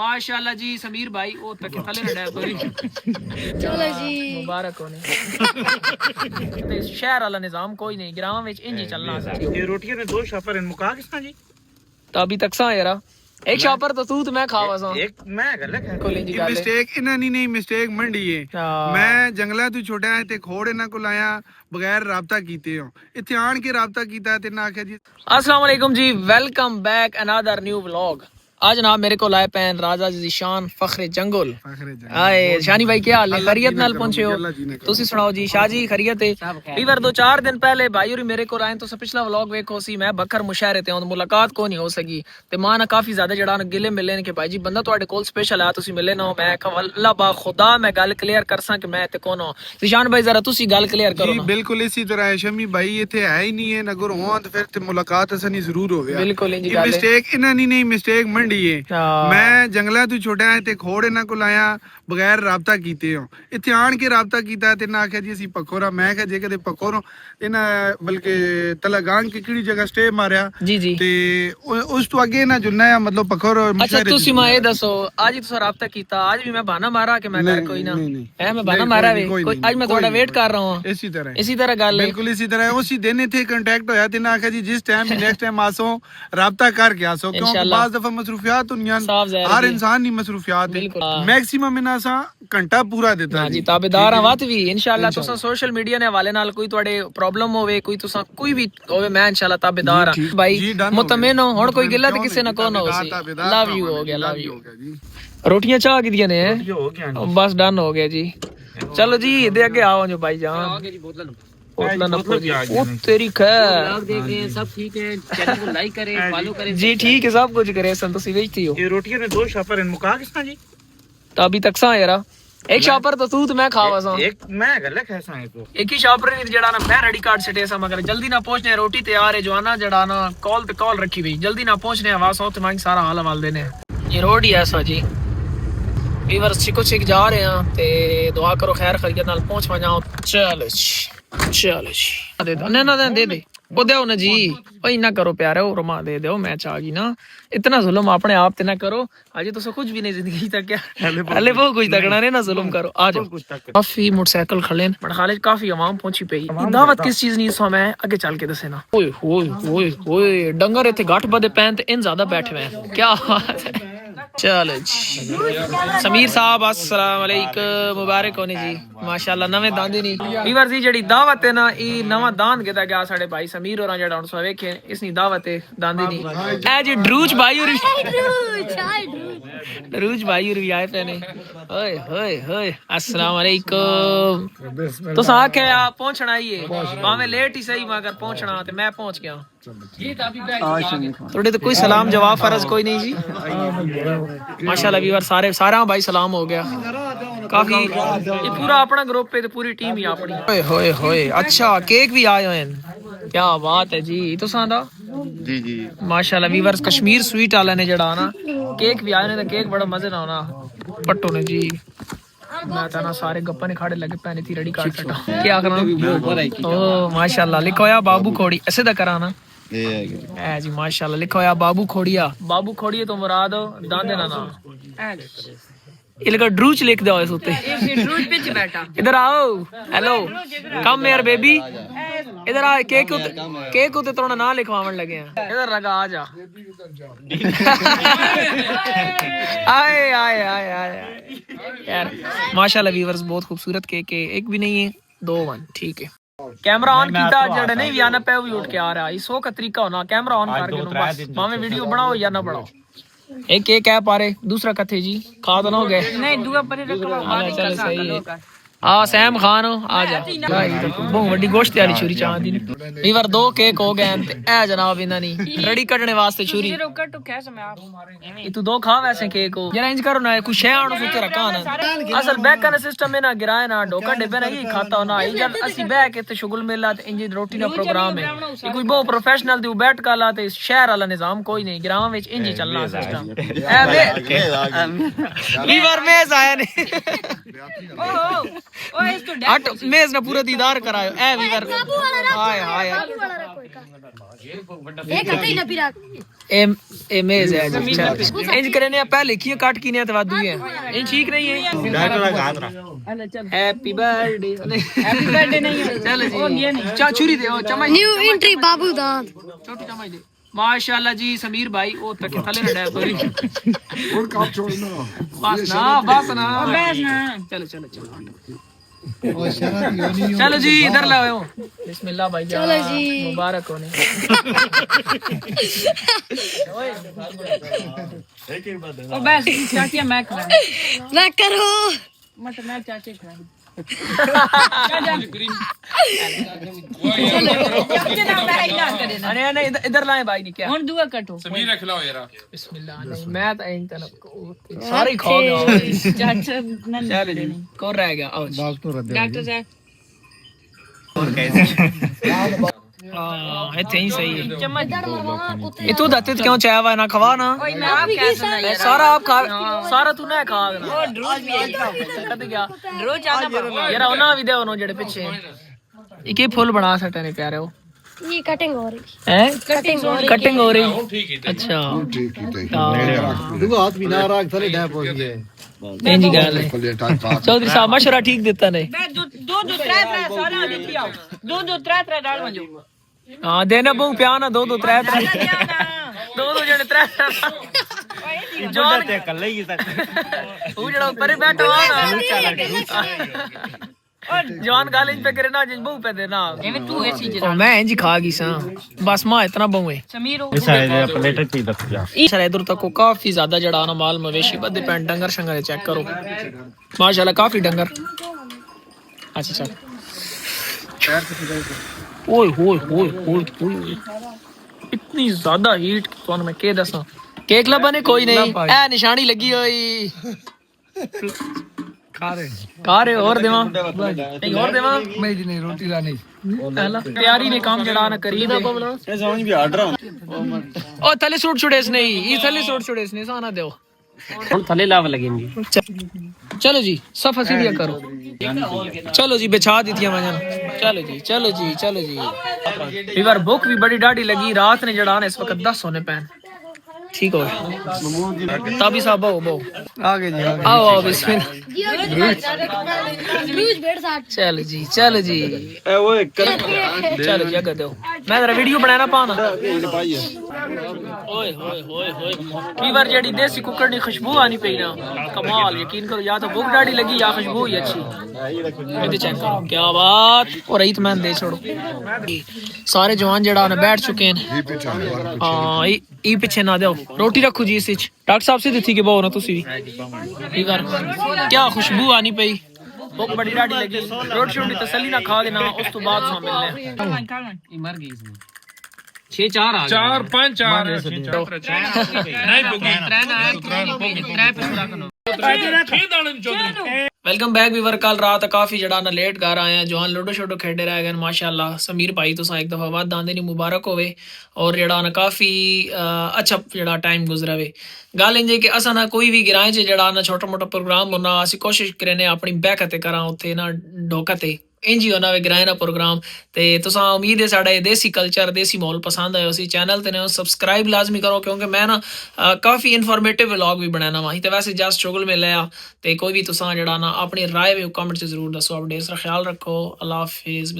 माशाल्लाह जी समीर भाई ओ तक थले नडा कोई चलो जी मुबारक होने ते शहर वाला निजाम कोई नहीं ग्राम विच इंज चलना ये रोटियां ने दो शापर इन मुका किसना जी तो अभी तक सा यारा एक शापर तो तू ते मैं खावा सा एक मैं गलत है कोली जी गल ਮਿਸਟੇਕ ਇਹਨਾਂ ਦੀ ਨਹੀਂ ਮਿਸਟੇਕ ਮੰਡੀ ਏ ਮੈਂ ਜੰਗਲਾਂ ਤੋਂ ਛੋਟਾ ਤੇ ਖੋੜ ਇਹਨਾਂ ਕੋਲ ਆਇਆ ਬਗੈਰ ਰਾਬਤਾ ਕੀਤੇ ਹੋ ਇੱਥੇ ਆਣ ਕੇ ਰਾਬਤਾ ਕੀਤਾ ਤੇ ਨਾ ਆਖਿਆ ਜੀ अस्सलाम वालेकुम जी welcome back another new vlog आज जनाब मेरे को लाए पैन राजा ज़ीशान फखरे जंगल आए शानी भाई क्या हाल है खैरियत नाल पहुंचे हो तुसी सुनाओ जी शाह जी खैरियत है वीवर 2-4 दिन पहले भाई और मेरे को आए तो पिछला व्लॉग वेखो सी मैं बखर मुशायरे ते मुलाकात को नहीं हो सकी ते मां ना काफी ज्यादा जड़ा गिले मिले ने कि भाई जी बंदा ਤੁਹਾਡੇ ਕੋਲ स्पेशल आ तुसी मिले ना मैं अल्लाह बा खुदा मैं गल क्लियर कर सा कि मैं ते कौन हो ज़ीशान भाई जरा तुसी गल क्लियर करो जी बिल्कुल इसी तरह है शमी भाई इथे है ही नहीं है नगर हों तो फिर ते मुलाकात असनी जरूर हो गया बिल्कुल इंज ये गल है मिस्टेक ਇਹਨਾਂ ਦੀ ਨਹੀਂ ਮਿਸਟੇਕ ਮੰਡੀ ਏ ਮੈਂ ਜੰਗਲਾਂ ਤੋਂ ਛੋਟਾ ਤੇ ਖੋੜ ਇਹਨਾਂ ਕੋਲ ਆਇਆ ਬਗੈਰ ਰਾਬਤਾ ਕੀਤੇ ਹੋ ਇੱਥੇ ਆਣ ਕੇ ਰਾਬਤਾ ਕੀਤਾ ਤੇ ਨਾ ਆਖਿਆ ਜੀ ਅਸੀਂ ਪੱਖੋਰਾ ਮੈਂ ਕਿਹਾ ਜੇ ਕਦੇ ਪੱਖੋਰੋ ਇਹਨਾਂ ਬਲਕਿ ਤਲਗਾਂ ਕਿ ਕਿਹੜੀ ਜਗ੍ਹਾ ਸਟੇ ਮਾਰਿਆ जी जी ਤੇ ਉਸ ਤੋਂ ਅੱਗੇ ਨਾ ਜੁਨਾ ਹੈ ਮਤਲਬ ਪੱਖੋਰ अच्छा तुसी मां ये दसो आज ही तुसा राब्ता कीता आज भी मैं बहाना मारा कि मैं घर कोई ना है मैं बहाना मारा वे कोई आज मैं थोड़ा वेट कर रहा हूं इसी तरह गल है बिल्कुल इसी तरह उसी दिन इथे कांटेक्ट होया ते ना आखिया जी जिस टाइम नेक्स्ट टाइम आसो राब्ता करके आसो क्योंकि बाज दफा मसरूफियात दुनिया हर इंसान नी मसरूफियात मैक्सिमम इना सा घंटा पूरा देता जी ताबेदार आवात भी इंशाल्लाह तुसा सोशल मीडिया ने हवाले नाल कोई ਤੁਹਾਡੇ प्रॉब्लम होवे कोई तुसा कोई भी होवे मैं इंशाल्लाह ताबेदार हां भाई मुतमिन हो हुन कोई गिला ते किसे ना कोन हो सी लव यू हो गया जी रोटियां चाह की दिया ने बस डन हो गया जी चलो जी दे आगे आओ जो भाई जान तेरी खैर देख रहे हैं सब ठीक है चैनल को लाइक करें फॉलो करें जी ठीक है सब कुछ करे संतोषी बेचती हो ये रोटियां ने दो शापर इन मुका किसना जी तो अभी तक सा यारा एक शॉपर तो तू ते मैं खावा सा एक मैं गलत है साए को एक ही शॉपर ने जड़ा ना मैं रेडी कार्ड सेटे सा मगर जल्दी ना पहुंचने रोटी तैयार है जवाना जड़ा ना कॉल पे कॉल रखी हुई जल्दी ना पहुंचने आवाज हो तो मांग सारा हाल हवाल देने ये रोड ही ऐसा जी वीवर चिको चिक जा रहे हैं ते दुआ करो खैर खैरियत नाल पहुंच जाओ चलो जी दे दो ना दे ओ दे ना जी ओ इना करो प्यारे ओ रमा दे दो मैं चाह गई ना इतना जुल्म अपने आप ते ना करो आज तो कुछ भी नहीं जिंदगी तक क्या पहले वो कुछ तकना रे ना जुल्म करो आ जाओ काफी मोटरसाइकिल खड़े बट खालिद काफी आवाम पहुंची पई दावत किस चीज नहीं सो मैं आगे चल के दसे ना ओए ओए ओए डंगर इथे गाठ बदे पैन ते इन ज्यादा बैठे हुए हैं क्या बात है चलो जी समीर साहब अस्सलाम वालेकुम मुबारक होने जी माशाल्लाह नवे दांदी नहीं वीवर जी जेडी दावत है ना ई नवा दान केदा गया साडे भाई समीर होरा जेड़ा हुन सो वेखे इसनी दावत है दांदी नहीं ए जी ड्रूज भाई और ड्रूज भाई और भी आए पे ने ओए होए होए अस्सलाम वालेकुम तो सा के आ पहुंचना ही है भावे लेट ही सही मगर पहुंचना ते मैं पहुंच गया थोड़े तो कोई सलाम जवाब फर्ज कोई नहीं जी माशाल्लाह व्यूअर सारा भाई सलाम हो गया काफी ये पूरा अपना ग्रुप है तो पूरी टीम ही अपनी ओए होए होए अच्छा केक भी आए हैं क्या बात है जी तो सांदा जी माशाल्लाह व्यूअर्स कश्मीर स्वीट वाला ने जड़ा ना केक भी आए ने तो केक बड़ा मजे ना होना पट्टो ने जी मैं तो ना सारे गप्पा ने खाड़े लगे पैने थी रेडी कार्ड कटा क्या करना ओ माशाल्लाह लिखो या बाबू खोड़ी ऐसे दा कराना ए जी माशाल्लाह लिखो या बाबू खोड़िया तो मुराद दांदे ना ये लगा ड्रूच लिख दो इस उते ड्रूज पे बैठा इधर आओ हेलो कम यार बेबी इधर आ केक उते थोड़ा ना लिखवावन लगे हैं इधर लगा आ जा आए आए आए आए यार माशाल्लाह व्यूअर्स बहुत खूबसूरत केक है एक भी नहीं है 2-1 ठीक है कैमरा ऑन कीता जड़े नहीं भी आना पे भी उठ के आ रहा है 100 का तरीका होना कैमरा ऑन करके लो बस भावे वीडियो बनाओ या ना बनाओ एक केक है पारे दूसरा कथे जी खा तो ना हो गए नहीं दुआ पर रखो चलो सही है आ सैम खान आ जा बहुत बड़ी गोश्त वाली छुरी चाह दी वीवर 2 केक हो गए ते ए जनाब इना नहीं रेडी कटने वास्ते छुरी ये तू 2 खा वैसे केक हो जरा इंज करो ना कुछ है आनो सुते रखा ना असल बैक का सिस्टम है ना गिराए ना ढोका डिब्बे ना ये खाता ना जब असि बैक के ते शुगल मेला ते इंज रोटी ना प्रोग्राम है ये कोई बहुत प्रोफेशनल दी बैठ का ला ते शहर वाला निजाम कोई नहीं ग्राम विच इंज चलना सिस्टम वीवर में आया नहीं हट मेज ना पूरा दीदार करायो ए वीवर हाय हाय एक हथे ही ना पिरा ए मेज है इंज करने पहले की काट की ने तो वादू है इन ठीक नहीं है हैप्पी बर्थडे नहीं चल जी चा छुरी दे ओ चम्मच न्यू एंट्री बाबू दांत छोटी चम्मच दे माशाल्लाह जी समीर भाई ओ तक थले न डैब सॉरी और काम छोड़ना बस ना चलो चलो जी इधर लाओ बिस्मिल्लाह भाई चलो जी मुबारक होने ओ बस चाची मैं खा ना करो मत मैं चाची खा अरे नहीं इधर लाए भाई नहीं क्या और दुआ कटो समीर खिलाओ यार बिस्मिल्लाह नहीं मैं तो इन तलब सारे खा गया चाचा नन चलो जी कौन रह गया आओ डॉक्टर साहब इतने ही सही है ये तू दत्ते क्यों चाया हुआ ना खवा ना ओए मैं आप क्या सुना यार सारा आप खा सारा तू ना खा ओ रोज भी आई कद गया रोज आना पड़ता यार ओना भी दे ओनो जेड़े पीछे एक फुल बना सकते ने प्यारे हो ये कटिंग हो रही हैं कटिंग हो रही ठीक है अच्छा ठीक है देखो हाथ भी ना राख थले डैप हो गए इंजी गल है चौधरी साहब मशवरा ठीक देता ने मैं दो त्रै सारा देती आओ दो त्रै डाल मंजो हां देना बहु प्या ना दो त्रै त्रै दो जने त्रै जॉन ते कल्ले ही तक वो जड़ा ऊपर बैठा हुआ ना जॉन गालिंग पे करे ना जिन बहु पे देना एवे तू ऐसी ओ मैं इंजी खा गई सा बस मां इतना बहु है समीर हो प्लेट की दस जा सर इधर तक को काफी ज्यादा जड़ा ना माल मवेशी बदे पैंट डंगर शंगर चेक करो माशाल्लाह काफी डंगर अच्छा चल ओए होए होए होए होए इतनी ज्यादा हीट तो मैं के दसा केक लबने कोई नहीं ए निशानी लगी हुई खा रहे और देवा नहीं और देवा मैं जी नहीं रोटी ला नहीं तैयारी ने काम जड़ा ना करी दे ए समझ भी ऑर्डर ओ थले सूट छुड़ेस नहीं ई थले सूट छुड़ेस नहीं साना दो हम थले लाव लगेंगे चलो जी सफा सीढ़ियां करो चलो जी बिछा दी थी वजन चलो जी इवर भूख भी बड़ी डाढ़ी लगी रात ने जड़ा इस वक्त 10 होने पैन ठीक हो ताबी साहब बो आगे जी आओ बिस्मिल्लाह ब्लूज बेड साथ चलो जी ए वो चलो जी अगर दो मैं जरा वीडियो बनाना पाना ओए होए होए होए फीवर जेडी देसी कुकर दी खुशबू आनी पई ना कमाल यकीन करो या तो भूख डाढ़ी लगी या खुशबू ही अच्छी ये चेक करो क्या बात और ईद मैन दे छोड़ो सारे जवान जड़ा ने बैठ चुके हैं हां ई पीछे ना दो रोटी रखो जी इस डॉक्टर साहब से दिखी के बहु ना तुसी भी ठीक है क्या खुशबू आनी पई भूख बड़ी डाढ़ी लगी रोटी छोटी तसल्ली ना खा देना उस तो बाद सो मिलने मर गई इसमें 6-4 आ 4-5 वेलकम बैक वीवर कल रात काफी जड़ा ना लेट घर आए जवान लूडो शोडो खेडे रह गए माशाल्लाह समीर भाई तो एक दफा बाद दांदे नी मुबारक होवे और जड़ा ना काफी अच्छा जड़ा टाइम गुजरा वे गल इंजे कि असा ना कोई भी गिराए च जड़ा ना छोटा मोटा प्रोग्राम होना असी कोशिश करने अपनी बैकते करा उत्थे ना ढोकते इंजी होना वे गिराए ना प्रोग्राम ते तुसा उम्मीद है साडा देसी कल्चर देसी माहौल पसंद आयो सी चैनल ते ने सब्सक्राइब लाजमी करो क्योंकि मैं ना काफी इन्फॉर्मेटिव व्लॉग भी बनाना वहीं ते वैसे जस्ट स्ट्रगल में लिया ते कोई भी तुसा जड़ा ना अपनी राय भी कमेंट च जरूर दसो अपडेट्स ख्याल रखो अल्लाह हाफिज।